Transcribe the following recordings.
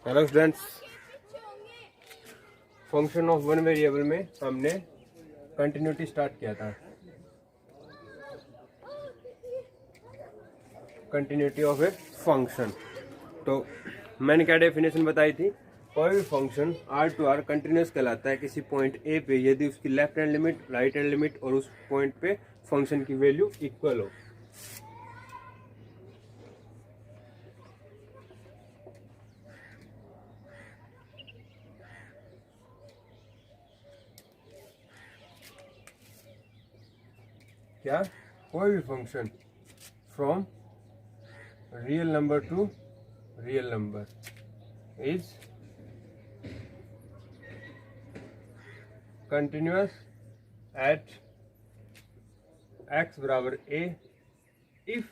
Hello students, function of one variable में हमने continuity start किया था। कंटिन्यूटी ऑफ ए फंक्शन, तो मैंने क्या डेफिनेशन बताई थी? कोई भी function R to R continuous कहलाता है किसी पॉइंट ए पे यदि उसकी left hand limit, right hand limit और उस पॉइंट पे फंक्शन की वैल्यू इक्वल हो। क्या? कोई भी function from real number to real number is continuous at x बराबर a if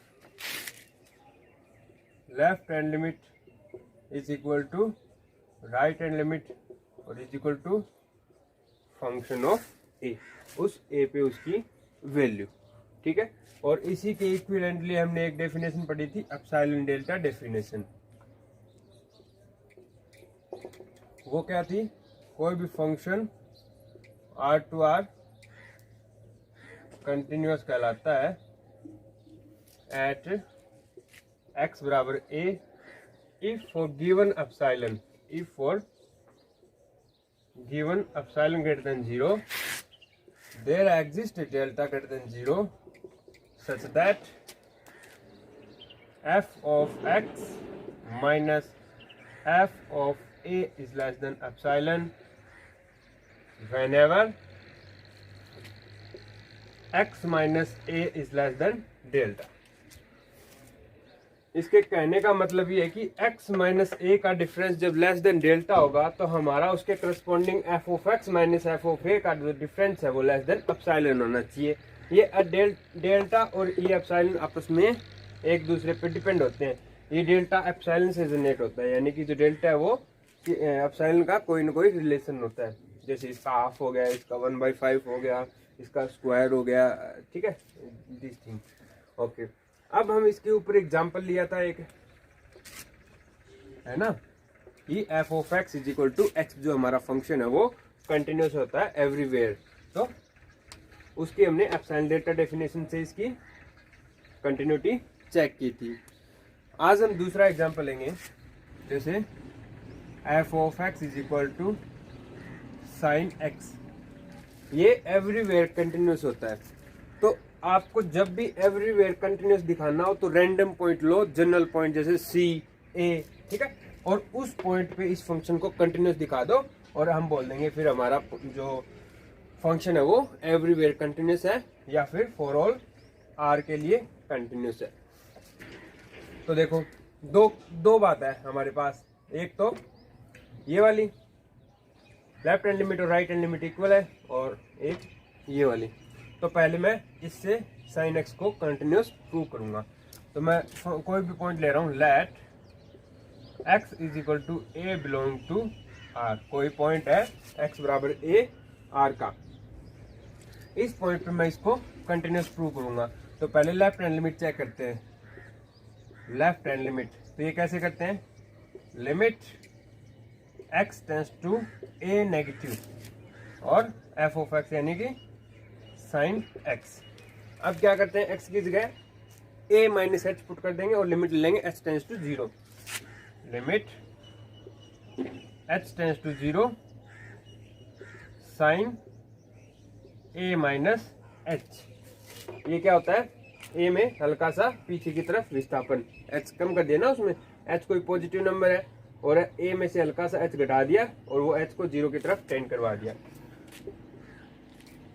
left hand limit is equal to right hand limit और is equal to function of a, उस a पे उसकी value. ठीक है, और इसी के इक्विवेलेंटली हमने एक डेफिनेशन पढ़ी थी, एप्सिलॉन डेल्टा डेफिनेशन। वो क्या थी? कोई भी function R to R continuous कहलाता है एट x बराबर a if for given epsilon, if for given epsilon greater than 0 there exists a delta greater than 0 such that f of x minus f of a is less than epsilon whenever x minus a is less than delta। इसके कहने का मतलब ये है कि x minus ए का difference जब less than delta होगा तो हमारा उसके corresponding f of x minus f of a का जो डिफरेंस है वो लेस देन एप्सिलॉन होना चाहिए। ये डेल्टा और ये एप्सिलॉन आपस में एक दूसरे पे डिपेंड होते हैं। ये डेल्टा एप्सिलॉन से जनरेट होता है, यानी कि जो डेल्टा है वो एप्सिलॉन का कोई ना कोई रिलेशन होता है। जैसे इसका हाफ हो गया, इसका 1/5 हो गया, इसका स्क्वायर हो गया। ठीक है, दिस थिंग। ओके, अब हम इसके ऊपर एग्जांपल लिया था एक, है ना, कि f of x is equal to x, जो हमारा फंक्शन है वो कंटिन्यूस होता है एवरीवेयर। तो उसकी हमने एप्सिलॉन डेल्टा डेफिनेशन से इसकी कंटिन्यूटी चेक की थी। आज हम दूसरा एग्जांपल लेंगे, जैसे f of x is equal to sine x। ये एवरीवेयर कंटिन्यूस होता है। तो आपको जब भी एवरीवेयर कंटिन्यूस दिखाना हो तो रैंडम पॉइंट लो, जनरल पॉइंट जैसे सी ए, ठीक है, और उस पॉइंट पे इस फंक्शन को कंटिन्यूस दिखा दो और हम बोल देंगे फिर हमारा जो फंक्शन है वो एवरीवेयर कंटिन्यूस है या फिर फॉर ऑल आर के लिए कंटिन्यूस है। तो देखो, दो बात है हमारे पास। एक तो ये वाली लेफ्ट हैंड लिमिट और राइट हैंड लिमिट इक्वल है, और एक ये वाली। तो पहले मैं इससे साइन एक्स को कंटिन्यूस प्रूव करूंगा। तो मैं कोई भी पॉइंट ले रहा हूं, let x is equal to A belong to R. कोई पॉइंट है एक्स बराबर ए आर का, इस पॉइंट पे मैं इसको कंटिन्यूस प्रूव करूंगा। तो पहले लेफ्ट हैंड लिमिट चेक करते हैं। लेफ्ट हैंड लिमिट, तो ये कैसे करते हैं? Limit x tends to A negative और एफ ऑफ एक्स यानी कि साइन एक्स। अब क्या करते हैं, एक्स की जगह ए माइनस एच पुट कर देंगे और लिमिट लेंगे H tends to 0। Limit H tends to 0 sine A minus H. ये क्या होता है? ए में हल्का सा पीछे की तरफ विस्थापन, एच कम कर दिया ना, उसमें एच कोई पॉजिटिव नंबर है और ए में से हल्का सा एच घटा दिया और वो एच को 0 की तरफ टेंड करवा दिया।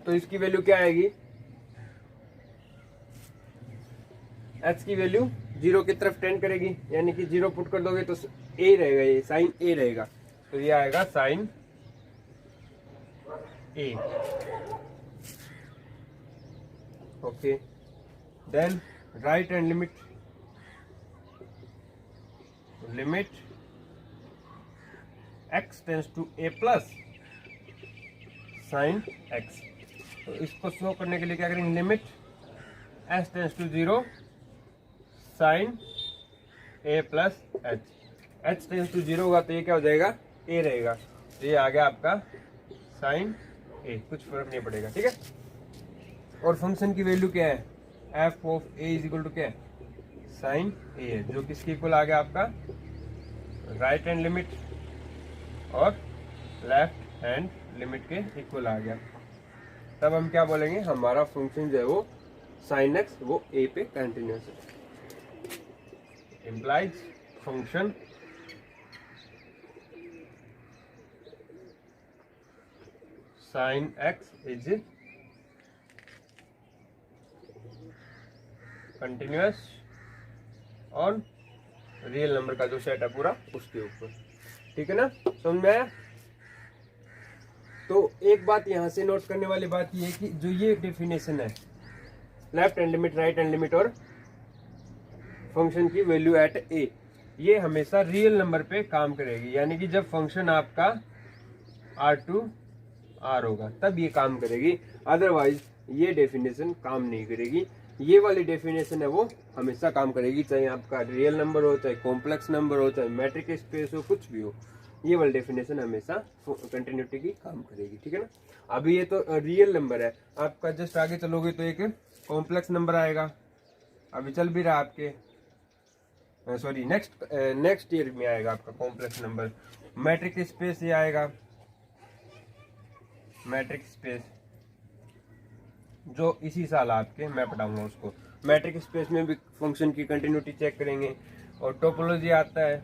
तो इसकी वैल्यू क्या आएगी? एच की वैल्यू 0 की तरफ टेंड करेगी, यानी कि 0 पुट कर दोगे तो ए रहेगा, ये साइन ए रहेगा। तो ये आएगा sine A. Okay, then right hand limit, limit x tends to A plus sine x. तो इसको शो करने के लिए क्या करेंगे? Limit S tends to 0 sine A plus H. h tends to 0 होगा तो ये क्या हो जाएगा, a रहेगा। तो ये आ गया आपका साइन a, कुछ फर्क नहीं पड़ेगा, ठीक है। और फंक्शन की वैल्यू क्या है, f of a is equal to क्या है, साइन a है, जो किसके इक्वल आ गया आपका, राइट हैंड लिमिट और लेफ्ट हैंड लिमिट के इक्वल आ गया। तब हम क्या बोलेंगे, हमारा फंक्शन जो है वो साइन एक्स वो a पे कंटिन्यूस है। implies function sin x is continuous on real number का जो सेट है पूरा उसके ऊपर, ठीक है ना, समझ में आया। तो एक बात यहाँ से नोट करने वाली बात ये है कि जो ये डेफिनेशन है left hand limit, right hand limit और फंक्शन की वैल्यू एट ए, ये हमेशा रियल नंबर पे काम करेगी। यानी कि जब फंक्शन आपका R2 R होगा तब ये काम करेगी, अदरवाइज ये डेफिनेशन काम नहीं करेगी। ये वाली डेफिनेशन है वो हमेशा काम करेगी, चाहे आपका रियल नंबर हो, चाहे कॉम्प्लेक्स नंबर हो, चाहे मैट्रिक स्पेस हो, कुछ भी हो, ये वाली डेफिनेशन हमेशा कंटिन्यूटी की काम करेगी, ठीक है ना। अभी ये तो रियल नंबर है, आपका जस्ट आगे चलोगे तो एक कॉम्प्लेक्स नंबर आएगा, अभी चल भी रहा आपके, सॉरी नेक्स्ट ईयर में आएगा आपका कॉम्प्लेक्स नंबर। मैट्रिक स्पेस ये आएगा, मैट्रिक स्पेस जो इसी साल आपके मैं पढ़ाऊंगा उसको। मैट्रिक स्पेस में भी फंक्शन की कंटिन्यूटी चेक करेंगे। और टोपोलॉजी आता है,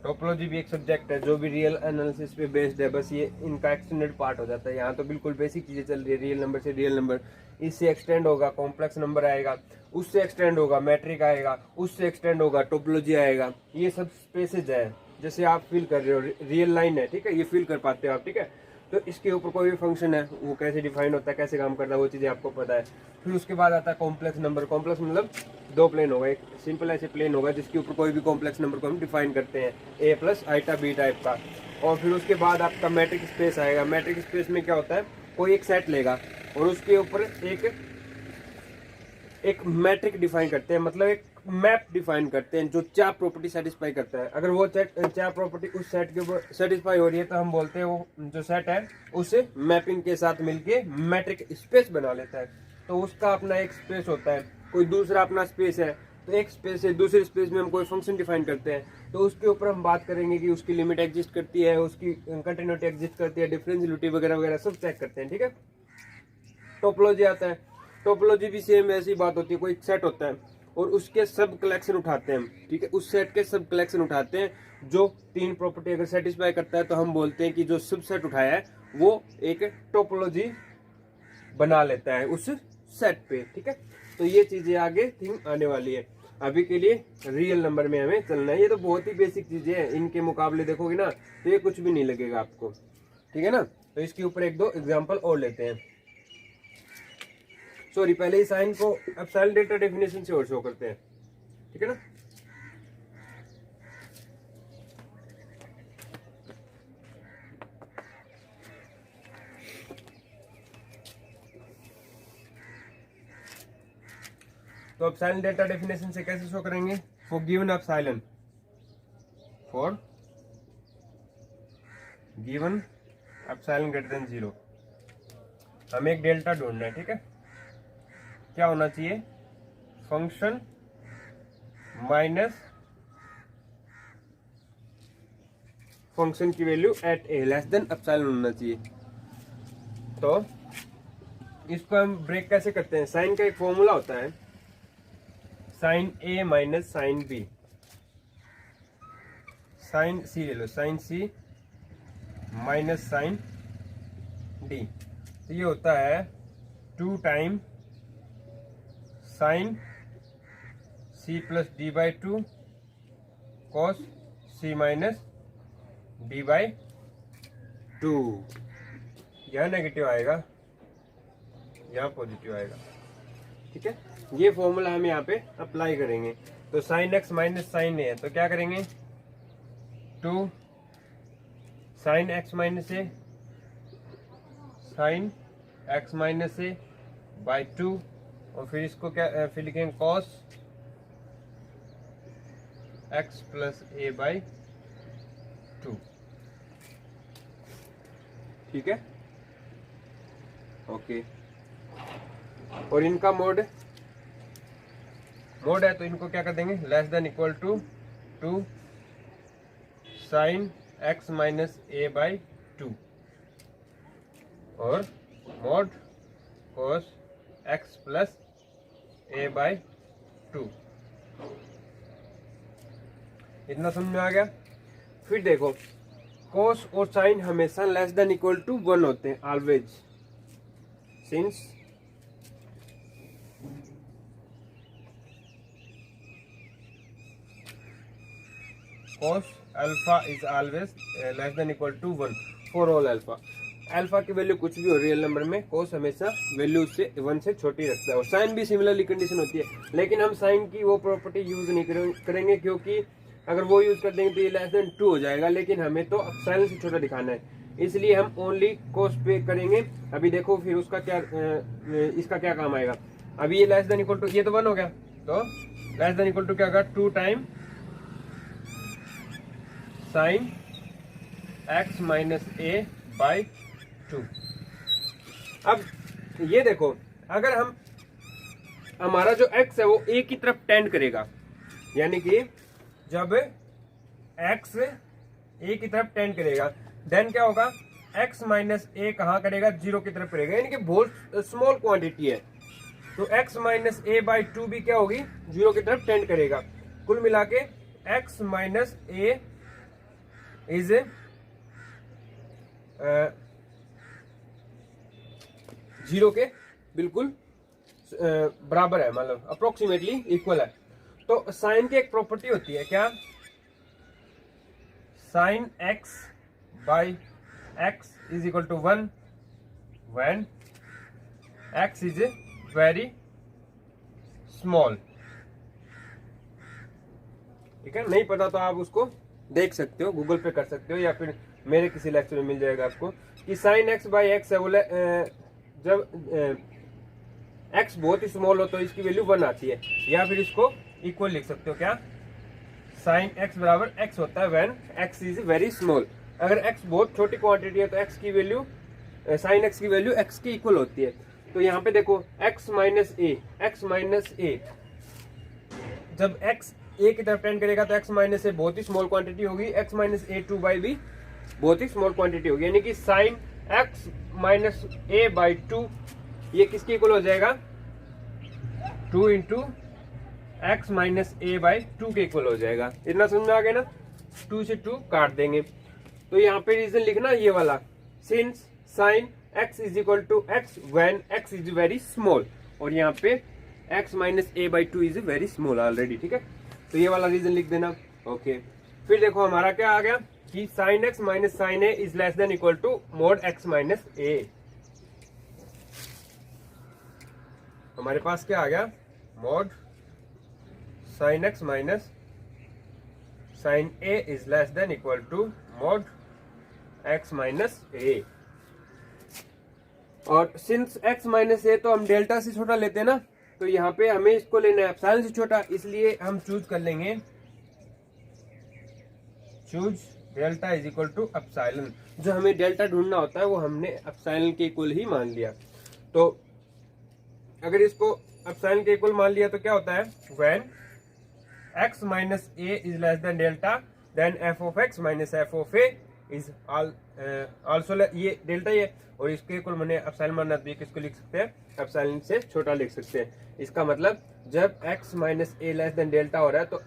टोपोलॉजी भी एक सब्जेक्ट है जो भी रियल एनालिसिस पे बेस्ड है, बस ये इनका एक्सटेंडेड पार्ट हो जाता है। यहाँ तो बिल्कुल बेसिक चीजें चल रही है, रियल नंबर से रियल नंबर, इससे एक्सटेंड होगा कॉम्प्लेक्स नंबर आएगा, उससे एक्सटेंड होगा मैट्रिक आएगा, उससे एक्सटेंड होगा टोपोलॉजी आएगा। ये सब स्पेसेज है, जैसे आप फील कर रहे हो रियल लाइन है, ठीक है, ये फील कर पाते हो आप, ठीक है। तो इसके ऊपर कोई भी फंक्शन है वो कैसे डिफाइन होता है, कैसे काम करता है, वो चीज़ें आपको पता है। फिर उसके बाद आता है कॉम्प्लेक्स नंबर। कॉम्प्लेक्स मतलब दो प्लेन होगा, एक सिंपल ऐसे प्लेन होगा जिसके ऊपर कोई भी कॉम्प्लेक्स नंबर को हम डिफाइन करते हैं, a plus iota B type का। और फिर उसके बाद आपका मैट्रिक स्पेस आएगा। मैट्रिक स्पेस में क्या होता है, कोई एक सेट लेगा और उसके ऊपर एक मैट्रिक डिफाइन करते हैं, मतलब एक मैप डिफाइन करते हैं जो चार प्रॉपर्टी सेटिस्फाई करता है। अगर वो चार प्रॉपर्टी उस सेट के ऊपर सेटिस्फाई हो रही है तो हम बोलते हैं वो जो सेट है उसे मैपिंग के साथ मिलके मैट्रिक स्पेस बना लेता है। तो उसका अपना एक स्पेस होता है, कोई दूसरा अपना स्पेस है, तो एक स्पेस से दूसरे स्पेस में हम कोई फंक्शन डिफाइन करते हैं, तो उसके ऊपर हम बात करेंगे कि उसकी लिमिट एग्जिस्ट करती है, उसकी कंटिन्यूटी एग्जिस्ट करती है, डिफरेंशियलिटी वगैरह वगैरह सब चेक करते हैं, ठीक है। टोपोलॉजी आता है, टोपोलॉजी भी सेम ऐसी बात होती है, कोई सेट होता है और उसके सब कलेक्शन उठाते हैं, ठीक है, उस सेट के सब कलेक्शन उठाते हैं। जो तीन प्रॉपर्टी अगर सेटिस्फाई करता है तो हम बोलते हैं कि जो सब सेट उठाया है वो एक टोपोलॉजी बना लेता है उस सेट पे, ठीक है। तो ये चीजें आगे थिंग आने वाली है, अभी के लिए रियल नंबर में हमें चलना है। ये तो बहुत ही बेसिक चीजें हैं, इनके मुकाबले देखोगे ना तो ये कुछ भी नहीं लगेगा आपको, ठीक है ना। तो इसके ऊपर एक दो एग्जाम्पल और लेते हैं। सॉरी, पहले ही साइन को एप्सिलॉन डेल्टा डेफिनेशन से और शो करते हैं, ठीक है ना। तो एप्सिलॉन डेल्टा डेफिनेशन से कैसे शो करेंगे, for given epsilon, for given epsilon greater than 0 हमें एक डेल्टा ढूंढना है, ठीक है। क्या होना चाहिए, फंक्शन माइनस फंक्शन की value at A less than epsilon होना चाहिए। तो इसको हम ब्रेक कैसे करते हैं, साइन का एक फॉर्मूला होता है, sine A minus sine B, sine C ले लो, sine C minus sine D. तो ये होता है 2 time sine C plus D by 2 cos C minus D by 2। यहाँ नेगेटिव आएगा, यहाँ पॉजिटिव आएगा, ठीक है। ये फॉर्मूला हम यहाँ पे अप्लाई करेंगे। तो साइन एक्स माइनस साइन ए है तो क्या करेंगे, 2 sine x minus A sign x minus A by 2, और फिर इसको क्या फिर लिखेंगे cos x plus A by 2। ठीक है, ओके। और इनका मोड है तो इनको क्या कर देंगे, less than equal to 2 sine x minus A by 2 और mod cos x plus A by 2। इतना समझ में आ गया। फिर देखो कोस और साइन हमेशा लेस देन इक्वल टू 1 होते हैं, always, since cos alpha is always less than equal to 1 for all alpha। Alpha की वैल्यू कुछ भी हो रियल नंबर में, कोस हमेशा वैल्यू उससे 1 से छोटी रखता है। और साइन भी सिमिलरली कंडीशन होती है, लेकिन हम साइन की वो प्रॉपर्टी यूज नहीं करेंगे, क्योंकि अगर वो यूज कर देंगे तो ये लेस देन 2 हो जाएगा, लेकिन हमें तो साइन से छोटा दिखाना है, इसलिए हम ओनली कोस पे करेंगे। अभी देखो फिर उसका क्या इसका क्या काम आएगा। अभी ये लेस देन इक्वल टू, ये तो 1 हो गया, तो लेस देन इक्वल टू क्या होगा, 2 time sign x minus A by 2। अब ये देखो, अगर हम हमारा जो x है वो a की तरफ टेंड करेगा, यानी कि जब x a की तरफ टेंड करेगा, देन क्या होगा, x माइनस a कहाँ करेगा, 0 की तरफ करेगा, यानी कि बहुत स्मॉल क्वांटिटी है, तो x माइनस ए बाई 2 भी क्या होगी, 0 की तरफ टेंड करेगा। कुल मिला के x माइनस ए इज 0 के बिल्कुल बराबर है, मतलब अप्रोक्सीमेटली इक्वल है। तो साइन की एक प्रॉपर्टी होती है क्या, sine x by x is equal to 1 when x is very small. ठीक है, नहीं पता तो आप उसको देख सकते हो, गूगल पे कर सकते हो, या फिर मेरे किसी लेक्चर में मिल जाएगा आपको कि साइन एक्स बाई एक्स है, बोले जब x बहुत ही स्मॉल हो तो इसकी वैल्यू 1 आती है, या फिर इसको इक्वल लिख सकते हो क्या, साइन x बराबर x होता है when x is very small. अगर x बहुत छोटी क्वांटिटी है तो x की वैल्यू, साइन x की वैल्यू x की इक्वल होती है। तो यहाँ पे देखो x माइनस ए, जब x a की तरफ टेंड करेगा तो x माइनस ए बहुत ही स्मॉल क्वांटिटी होगी, x माइनस ए 2 बाई भी बहुत ही स्मॉल क्वांटिटी होगी, यानी कि sine x minus A by 2 ये किसके इक्वल हो जाएगा, 2 into x minus A by 2 के इक्वल हो जाएगा। इतना समझ में आ गया ना, 2 से 2 काट देंगे। तो यहाँ पे रीजन लिखना ये वाला, since sine x is equal to x when x is very small, और यहाँ पे x minus A by 2 is very small already. ठीक है, तो ये वाला रीजन लिख देना। ओके, फिर देखो हमारा क्या आ गया कि sine x minus sine a is less than equal to mod x minus a. हमारे पास क्या आ गया, mod sine x minus sine a is less than equal to mod x minus a. और सिंस x माइनस ए तो हम delta से छोटा लेते हैं ना, तो यहाँ पे हमें इसको लेना है एप्सिलॉन से छोटा, इसलिए हम चूज कर लेंगे, choose delta is equal to epsilon. जो हमें डेल्टा ढूंढना होता है वो हमने एप्सिलॉन के इक्वल ही मान लिया। तो अगर इसको एप्सिलॉन के इक्वल मान लिया तो क्या होता है, when x minus A is less than delta then f of x minus f of a is also, ये डेल्टा ही है और इसके इक्वल मैंने एप्सिलॉन मानना, तो ये किसको लिख सकते हैं, एप्सिलॉन से छोटा लिख सकते हैं। इसका मतलब जब x माइनस ए लेस देन डेल्टा हो रहा है तो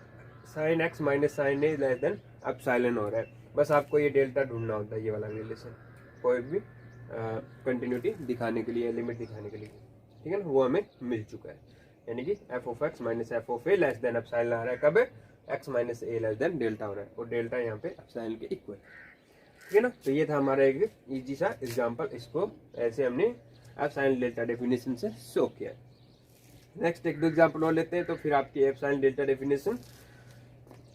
साइन x माइनस साइन ए लेस देन एप्सिलॉन हो रहा है। बस आपको ये डेल्टा ढूंढना होता है, ये वाला रिलेशन, कोई भी कंटिन्यूटी दिखाने के लिए, लिमिट दिखाने के लिए। ठीक है ना, वो हमें मिल चुका है, यानी कि f of x minus f of a less than epsilon आ रहा है, कब x minus a less than delta हो रहा है, और डेल्टा यहाँ पे एप्सिलॉन के इक्वल। ठीक है ना, तो ये था हमारा एक इजी सा एग्जांपल, इसको ऐसे हमने एप्सिलॉन डेल्टा डेफिनेशन से शो किया। नेक्स्ट एक दो एग्जांपल और लेते हैं, तो फिर आपकी एप्सिलॉन डेल्टा डेफिनेशन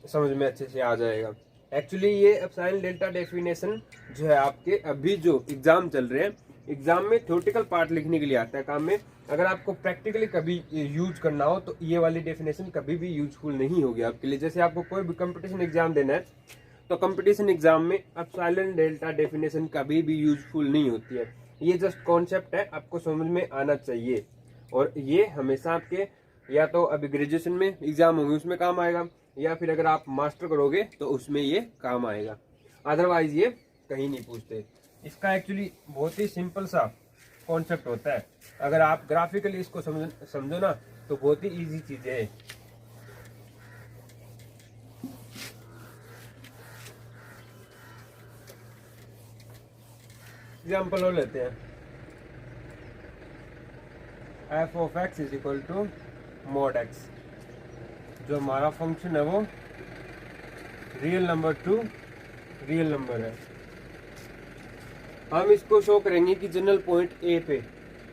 समझ में अच्छे से आ जाएगा। एक्चुअली ये एप्सिलॉन डेल्टा डेफिनेशन जो है आपके अभी जो एग्जाम चल रहे हैं एग्जाम में थ्योरेटिकल पार्ट लिखने के लिए आता है काम में। अगर आपको प्रैक्टिकली कभी यूज करना हो तो ये वाली डेफिनेशन कभी भी यूजफुल नहीं होगी आपके लिए। जैसे आपको कोई भी कंपटीशन एग्जाम देना है तो कंपटीशन एग्जाम में एप्सिलॉन डेल्टा डेफिनेशन कभी भी यूजफुल नहीं होती है। ये जस्ट कॉन्सेप्ट है, आपको समझ में आना चाहिए। और ये हमेशा आपके या तो अभी ग्रेजुएशन में एग्जाम होंगे उसमें काम आएगा, या फिर अगर आप मास्टर करोगे तो उसमें ये काम आएगा, अदरवाइज ये कहीं नहीं पूछते। इसका एक्चुअली बहुत ही सिंपल सा कॉन्सेप्ट होता है। अगर आप ग्राफिकली इसको समझो ना तो बहुत ही इजी चीजें है। एग्जाम्पल हो लेते हैं, F of x is equal to mod x. जो हमारा फंक्शन है वो real number to real number है। हम इसको शो करेंगे कि जनरल पॉइंट ए पे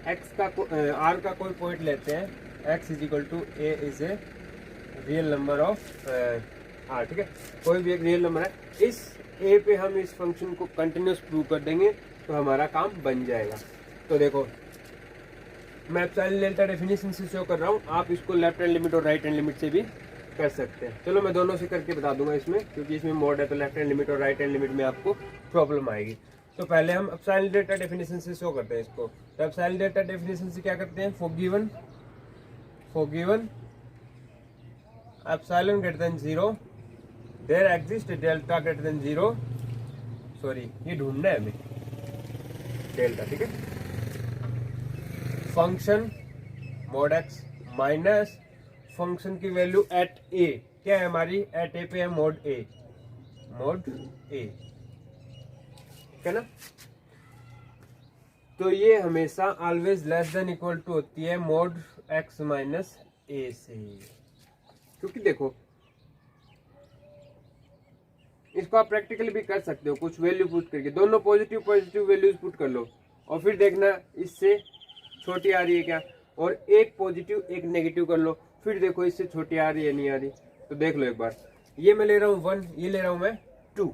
एक्स का आर का कोई पॉइंट लेते हैं, x is equal to A is a real number of R, ठीक है, कोई भी एक रियल नंबर है। इस ए पे हम इस फंक्शन को कंटिन्यूस प्रूव कर देंगे तो हमारा काम बन जाएगा। तो देखो मैं एप्सिलॉन डेल्टा डेफिनेशन से शो कर रहा हूँ, आप इसको लेफ्ट हैंड लिमिट और राइट हैंड लिमिट से भी कर सकते हैं। चलो मैं दोनों से करके बता दूंगा इसमें, क्योंकि इसमें मोड है तो लेफ्ट हैंड लिमिट और राइट हैंड लिमिट में आपको प्रॉब्लम आएगी। तो पहले हम एप्सिलॉन डेल्टा डेफिनेशन से शो करते हैं इसको। तो एप्सिलॉन डेल्टा डेफिनेशन से क्या करते हैं, for given epsilon greater than 0 there exist delta greater than 0, sorry ये ढूंढना है हमें डेल्टा, ठीक है, function mod x minus function की वैल्यू एट ए, क्या है हमारी एट ए पे है मॉड ए, ठीक है ना। तो ये हमेशा always less than equal to होती है मॉड एक्स माइनस ए से, क्योंकि देखो इसको आप प्रैक्टिकली भी कर सकते हो, कुछ वैल्यू पुट करके दोनों पॉजिटिव वैल्यूज पुट कर लो और फिर देखना इससे छोटी आ रही है क्या, और एक पॉजिटिव एक नेगेटिव कर लो, फिर देखो इससे छोटी आ रही है नहीं आ रही। तो देख लो एक बार, ये मैं ले रहा हूँ 1, ये ले रहा हूँ मैं 2,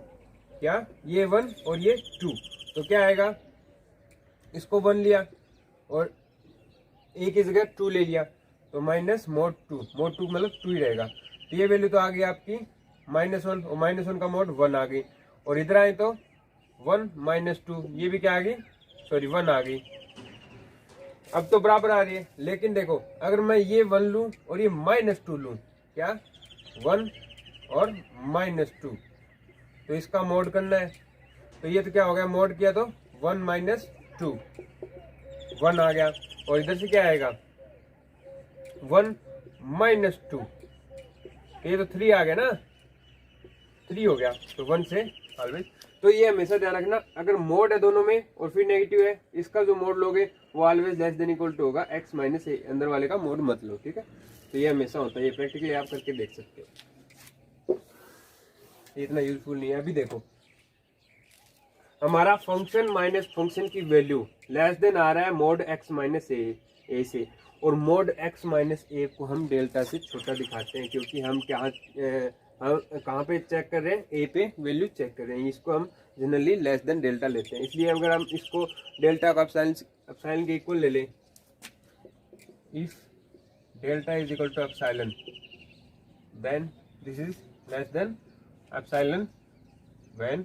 क्या ये 1 और ये 2, तो क्या आएगा, इसको 1 लिया और ए की जगह 2 ले लिया तो माइनस मोड 2 मतलब 2 ही रहेगा। तो ये वैल्यू तो आ गई आपकी -1 और -1 का मोड 1 आ गई, और इधर आए तो 1 - 2, ये भी क्या आ गई, सॉरी 1 आ गई। अब तो बराबर आ रही है, लेकिन देखो अगर मैं ये 1 लूं और ये -2 लूं, क्या 1 और -2, तो इसका मोड करना है। तो ये तो क्या हो गया, मोड किया तो 1 - 2 1 आ गया, और इधर से क्या आएगा 1 - 2, ये तो 3 आ गया ना, 3 हो गया, तो 1 से ऑलवेज। तो ये हमेशा ध्यान रखना, अगर मोड है दोनों में और फिर नेगेटिव है, इसका जो मोड लोगे वो always less than equal to होगा x माइनस ए, अंदर वाले का मोड मत लो, ठीक है। तो ये हमेशा होता है, ये प्रैक्टिकली आप करके देख सकते हो, ये इतना यूजफुल नहीं है। अभी देखो हमारा फंक्शन माइनस फंक्शन की वैल्यू लेस देन आ रहा है मोड x माइनस ए से, और मोड x माइनस ए को हम डेल्टा से छोटा दिखाते हैं, क्योंकि हम कहाँ पे चेक कर रहे हैं, ए पे वैल्यू चेक कर रहे हैं। इसको हम जनरली लेस देन डेल्टा लेते हैं, इसलिए अगर हम इसको डेल्टा का एप्सिलॉन के इक्वल ले लें, if delta is equal to epsilon then this is less than epsilon when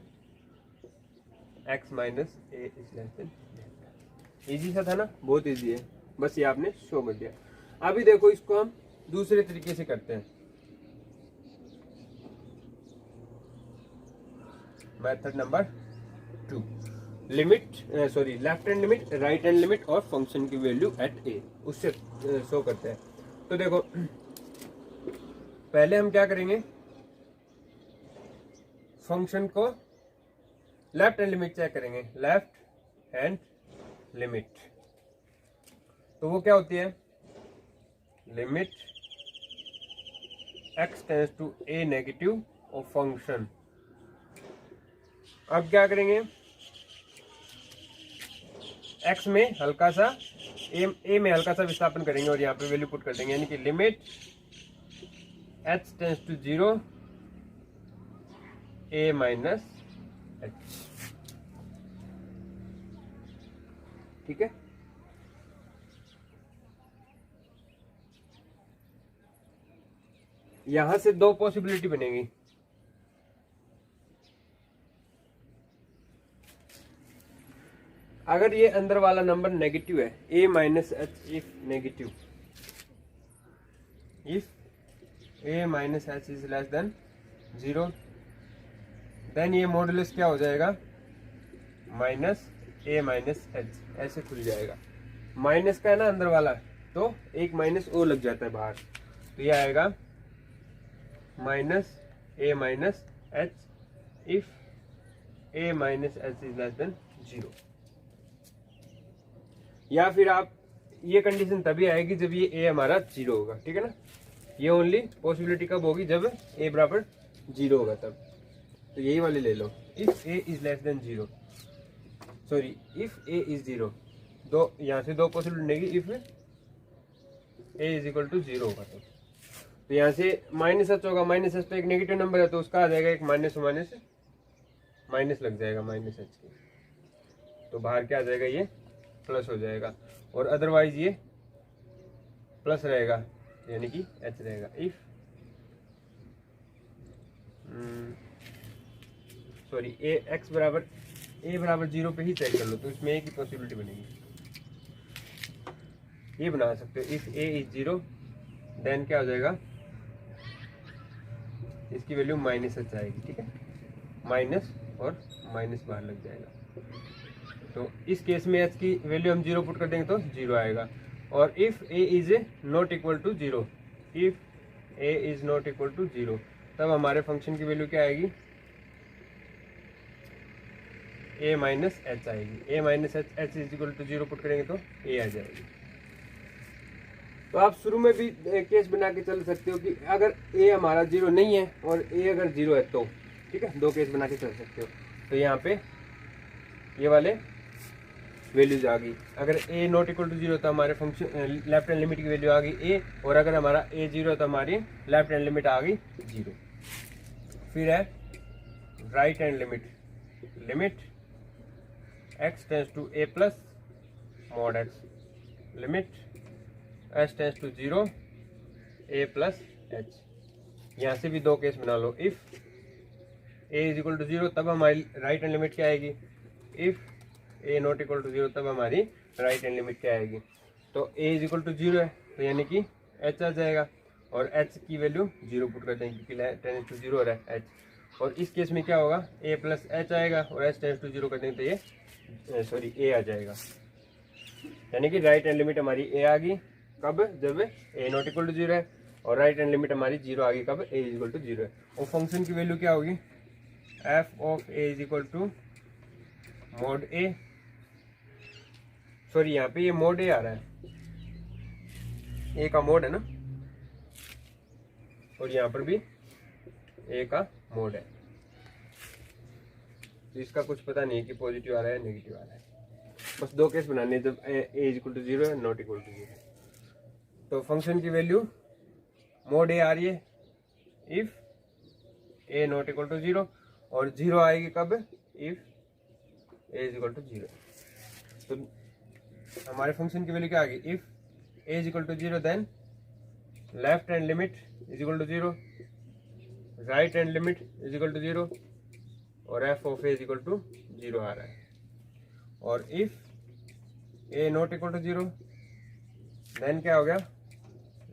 x minus A is less than delta. Easy सा था ना, बहुत इजी है, बस ये आपने शो कर दिया। अभी देखो इसको हम दूसरे तरीके से करते हैं, method number 2, limit sorry left hand limit right hand limit और फंक्शन की वैल्यू एट ए, उससे शो करते हैं। तो देखो पहले हम क्या करेंगे, फंक्शन को लेफ्ट हैंड लिमिट चेक करेंगे, लेफ्ट हैंड लिमिट, तो वो क्या होती है, limit x tends to A negative और फंक्शन। अब क्या करेंगे, x में हल्का सा a में हल्का सा विस्थापन करेंगे और यहाँ पे वैल्यू पुट कर देंगे, यानी कि limit h tends to 0 a minus h। ठीक है। यहां से दो पॉसिबिलिटी बनेगी। अगर ये अंदर वाला नंबर नेगेटिव है, a minus H if negative, if a minus H is less than 0, then ये मॉडुलस क्या हो जाएगा, माइनस a माइनस एच, ऐसे खुल जाएगा। माइनस का है ना अंदर वाला, तो एक माइनस ओ लग जाता है बाहर, तो ये आएगा minus a minus H if a minus H is less than 0। या फिर आप, ये कंडीशन तभी आएगी जब ये a हमारा 0 होगा, ठीक है ना। ये ओनली पॉसिबिलिटी कब होगी, जब a बराबर 0 होगा तब। तो यही वाले ले लो, if a is less than 0, sorry if a is 0, दो यहाँ से दो पॉसिबिलिटी बनेगी, if a is equal to 0 होगा तब। तो यहाँ से माइनस एच होगा, माइनस एच तो एक नेगेटिव नंबर है, तो उसका आ जाएगा एक माइनस माइनस माइनस लग जाएगा माइनस एच के, तो बाहर क्या आ जाएगा, ये प्लस हो जाएगा। और अदरवाइज ये प्लस रहेगा, यानी कि एच रहेगा। इफ सॉरी एक्स बराबर a बराबर 0 पे ही चेक कर लो, तो इसमें एक ही पॉसिबिलिटी बनेगी, ये बना सकते हो। इफ a इज 0, देन क्या हो जाएगा, इसकी वैल्यू माइनस एच आएगी, ठीक है, माइनस और माइनस बाहर लग जाएगा। तो इस केस में h की वैल्यू हम 0 पुट कर देंगे तो 0 आएगा। और if a is not equal to 0, if a is not equal to 0, तब हमारे फंक्शन की वैल्यू क्या आएगी, a माइनस एच आएगी। a minus H, H is equal to 0 put करेंगे तो a आ जाएगी। तो आप शुरू में भी केस बना के चल सकते हो कि अगर a हमारा 0 नहीं है और a अगर 0 है तो, ठीक है, दो केस बना के चल सकते हो। तो यहाँ पे ये वाले वैल्यूज आ गई। अगर a नॉट इक्वल टू 0 तो हमारे फंक्शन लेफ्ट हैंड लिमिट की वैल्यू आ गई a, और अगर हमारा a 0 तो हमारी लेफ्ट हैंड लिमिट आ गई 0। फिर है right hand limit, limit x tends to a plus mod x, limit s tends to 0 a plus h। यहाँ से भी दो केस बना लो। If a is equal to 0, तब हमारी राइट हैंड लिमिट क्या आएगी, if a not equal to 0, तब हमारी राइट हैंड लिमिट क्या आएगी। तो a इज इक्वल टू 0 है, तो यानी कि h आ जाएगा, और h की वैल्यू 0 पुट कर देंगे क्योंकि टेंस टू 0 हो रहा है h। और इस केस में क्या होगा, a प्लस h आएगा, और h टेंस टू 0 कर देंगे तो ये सॉरी a आ जाएगा। यानी कि राइट हैंड लिमिट हमारी a आ गई कब, जब a नॉट इक्वल टू 0 है, और राइट हैंड लिमिट हमारी 0 आ गई कब, a इज इक्वल टू 0 है। और फंक्शन की वैल्यू क्या होगी, f of a is equal to mod a, sorry यहाँ पे ये मोड a आ रहा है, a का मोड है ना, और यहाँ पर भी a का मोड है। तो इसका कुछ पता नहीं है कि पॉजिटिव आ रहा है नेगेटिव आ रहा है, बस दो केस बनाने, जब a इज इक्वल टू 0 है, नॉट इक्वल टू 0। तो फंक्शन की वैल्यू मोड a आ रही है if a not equal to 0, और 0 आएगी कब, if a is equal to 0। तो हमारे फंक्शन की वैल्यू क्या आ गई, if a is equal to 0, then left hand limit is equal to 0, right hand limit is equal to 0, और f of a is equal to 0 आ रहा है। और if a not equal to 0, then क्या हो गया,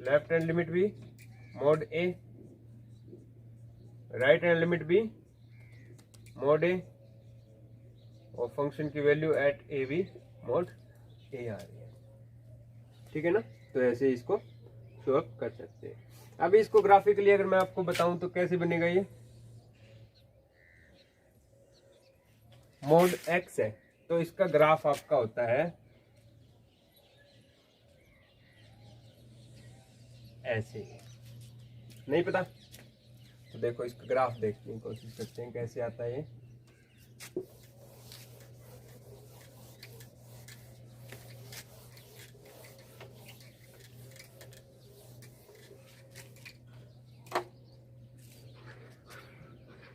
लेफ्ट हैंड लिमिट भी mode a, right hand limit भी मोड a, और फंक्शन की वैल्यू एट a भी मोड a आ रही है, ठीक है ना। तो ऐसे इसको शो अप कर सकते हैं। अभी इसको ग्राफिकली अगर मैं आपको बताऊं तो कैसे बनेगा, ये मोड x है, तो इसका ग्राफ आपका होता है ऐसे। नहीं पता तो देखो, इसका ग्राफ देखने की कोशिश करते हैं कैसे आता है ये।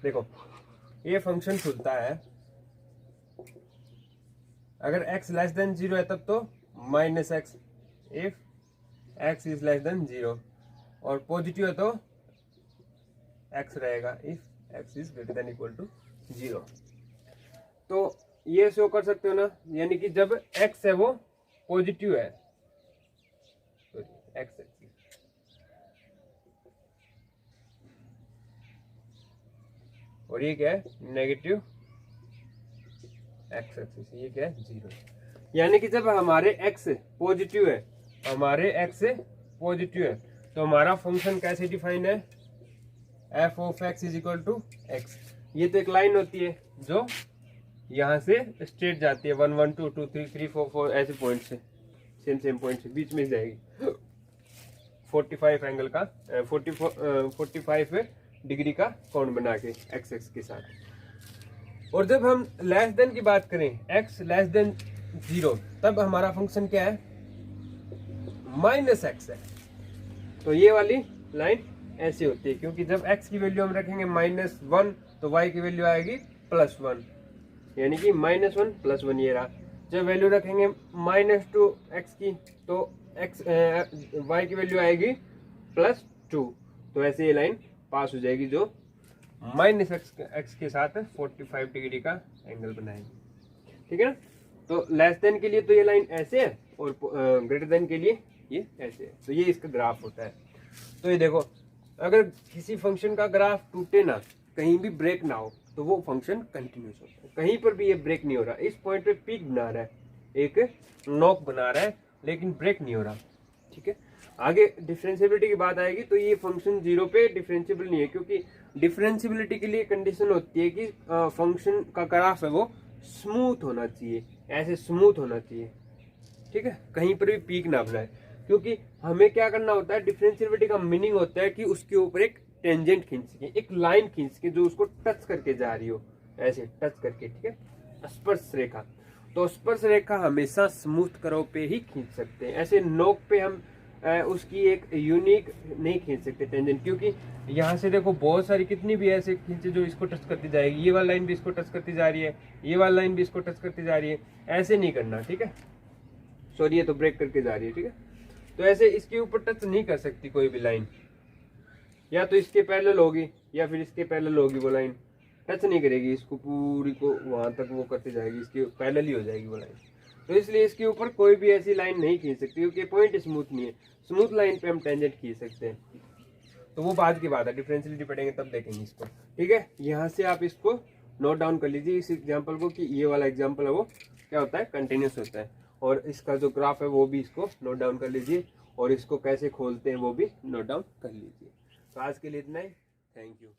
देखो ये फंक्शन खुलता है अगर x लेस देन 0 है तब तो minus x, if x is less than 0, और पॉजिटिव है तो x रहेगा if x is greater than equal to 0। तो ये शो कर सकते हो ना, यानी कि जब x है वो पॉजिटिव है, x और ये क्या है नेगेटिव x एक्सिस, ये क्या है 0। यानी कि जब हमारे x पॉजिटिव है, हमारे x पॉजिटिव है, तो हमारा फंक्शन कैसे डिफाइन है, f of x is equal to x। ये तो एक लाइन होती है जो यहाँ से स्ट्रेट जाती है 1 1 2 2 3 3 4 4 ऐसे पॉइंट से, सेम पॉइंट से बीच में जाएगी 45 एंगल का 45 डिग्री का कोण बना के एक्स एक्स के साथ। और जब हम लेस देन की बात करें, x लेस देन 0, तब हमारा फंक्शन क्या है, माइनस एक्स है। तो ये वाली लाइन ऐसी होती है, क्योंकि जब x की वैल्यू हम रखेंगे -1 तो y की वैल्यू आएगी +1, यानी कि -1 +1 ये रहा। जब वैल्यू रखेंगे -2 x की तो y की वैल्यू आएगी +2। तो ऐसे ये लाइन पास हो जाएगी जो माइनस एक्स के साथ 45 डिग्री का एंगल बनाएगी, ठीक है ना। तो लेस देन के लिए तो ये लाइन ऐसे है और ग्रेटर देन के लिए ये ऐसे है। तो ये इसका ग्राफ होता है। तो ये देखो, अगर किसी फंक्शन का ग्राफ टूटे ना, कहीं भी ब्रेक ना हो, तो वो फंक्शन कंटिन्यूस होता है। कहीं पर भी ये ब्रेक नहीं हो रहा, इस पॉइंट पे पीक बना रहा है, एक नॉक बना रहा है, लेकिन ब्रेक नहीं हो रहा, ठीक है। आगे डिफरेंशियबिलिटी की बात आएगी तो ये फंक्शन 0 पे डिफरेंशियबल नहीं है, क्योंकि डिफरेंशियबिलिटी के लिए कंडीशन होती है कि फंक्शन का ग्राफ है वो स्मूथ होना चाहिए, ऐसे स्मूथ होना चाहिए, ठीक है, कहीं पर भी पीक ना बनाए। क्योंकि हमें क्या करना होता है, डिफरेंशियबिलिटी का मीनिंग होता है कि उसके ऊपर एक टेंजेंट खींच के, एक लाइन खींच के जो उसको टच करके जा रही हो, ऐसे टच करके, ठीक है, स्पर्श रेखा। तो स्पर्श रेखा हमेशा स्मूथ कर्व पे ही खींच सकते हैं, ऐसे नोक पे हम उसकी एक यूनिक नहीं खींच सकते टेंजेंट, क्योंकि यहाँ से देखो बहुत सारी कितनी भी ऐसे खींचे जो इसको टच करती जाएगी, ये वाली लाइन भी इसको टच करती जा रही है, ये वाली लाइन भी इसको टच करती जा रही है, ऐसे नहीं करना, ठीक है। सॉरी, ये तो ब्रेक करके जा रही है, ठीक है। तो ऐसे इसके ऊपर टच नहीं कर सकती कोई भी लाइन, या तो इसके पैरेलल होगी या फिर इसके पैरेलल होगी, वो लाइन टच नहीं करेगी इसको, पूरी को वहां तक वो करती जाएगी, इसके पैरेलल ही हो जाएगी वो लाइन। तो इसलिए इसके ऊपर कोई भी ऐसी लाइन नहीं खींच सकती, क्योंकि पॉइंट स्मूथ नहीं है। स्मूथ लाइन पे हम टेंजेंट खींच सकते हैं, तो वो बाद की बात है, डिफरेंशियलिटी पढ़ेंगे तब देखेंगे इसको, ठीक है। यहाँ से आप इसको नोट डाउन कर लीजिए इस एग्जाम्पल को, कि ये वाला एग्जाम्पल है वो क्या होता है, कंटिन्यूस होता है। और इसका जो ग्राफ है वो भी इसको नोट डाउन कर लीजिए, और इसको कैसे खोलते हैं वो भी नोट डाउन कर लीजिए। तो आज के लिए इतना ही, थैंक यू।